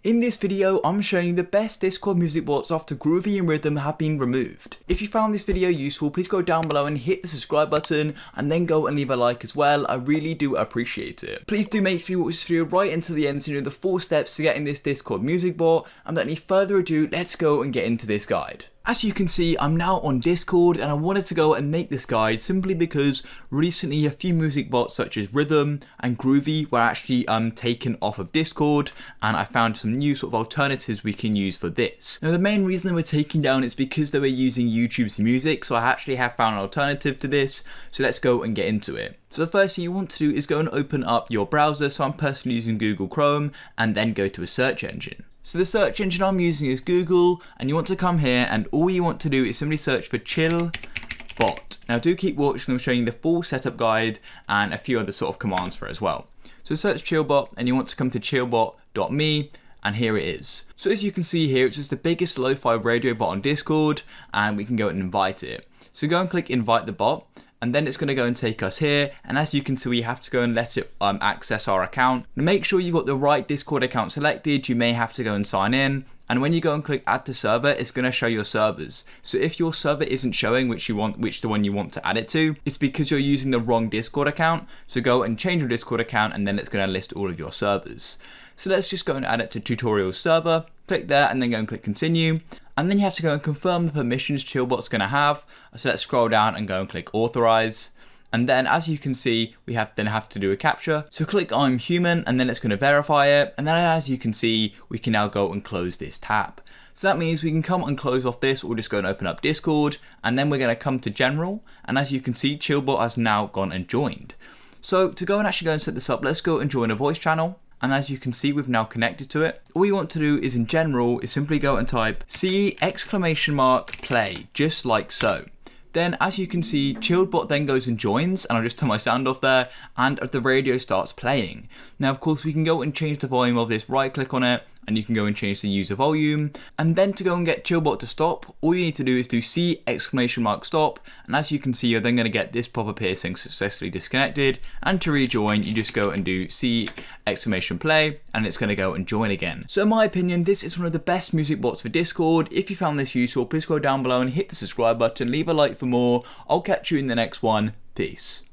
In this video, I'm showing you the best Discord music bots after Groovy and Rhythm have been removed. If you found this video useful, please go down below and hit the subscribe button and then go and leave a like as well. I really do appreciate it. Please do make sure you watch this video right until the end so you know the 4 steps to getting this Discord music bot, and without any further ado, let's go and get into this guide. As you can see, I'm now on Discord and I wanted to go and make this guide simply because recently a few music bots such as Rhythm and Groovy were actually taken off of Discord, and I found some new sort of alternatives we can use for this. Now the main reason they were taken down is because they were using YouTube's music, so I actually have found an alternative to this, so let's go and get into it. So the first thing you want to do is go and open up your browser, so I'm personally using Google Chrome, and then go to a search engine. So the search engine I'm using is Google, and you want to come here and all you want to do is simply search for chill bot. Now do keep watching, I'm showing you the full setup guide and a few other sort of commands for it as well. So search chillbot and you want to come to chillbot.me, and here it is. So as you can see here, it's just the biggest lo-fi radio bot on Discord, and we can go and invite it. So go and click invite the bot, and then it's going to go and take us here, and as you can see we have to go and let it access our account. Now make sure you've got the right Discord account selected. You may have to go and sign in, and when you go and click add to server, it's going to show your servers. So if your server isn't showing which the one you want to add it to, it's because you're using the wrong Discord account. So go and change your Discord account, and then it's going to list all of your servers. So let's just go and add it to tutorial server, click there and then go and click continue. And then you have to go and confirm the permissions Chillbot's going to have. So let's scroll down and go and click authorize. And then as you can see, we have to do a captcha. So click I'm human, and then it's going to verify it. And then as you can see, we can now go and close this tab. So that means we can come and close off this, or just go and open up Discord, and then we're going to come to general. And as you can see, Chillbot has now gone and joined. So to go and actually go and set this up, let's go and join a voice channel. And as you can see, we've now connected to it. All you want to do is in general is simply go and type !play, just like so. Then as you can see, ChilledBot then goes and joins, and I'll just turn my sound off there, and the radio starts playing. Now of course we can go and change the volume of this, right click on it, and you can go and change the user volume. And then to go and get ChilledBot to stop, all you need to do is do !stop, and as you can see you're then going to get this pop-up here saying successfully disconnected, and to rejoin you just go and do !play, and it's going to go and join again. So in my opinion, this is one of the best music bots for Discord. If you found this useful, please go down below and hit the subscribe button, leave a like for more. I'll catch you in the next one. Peace.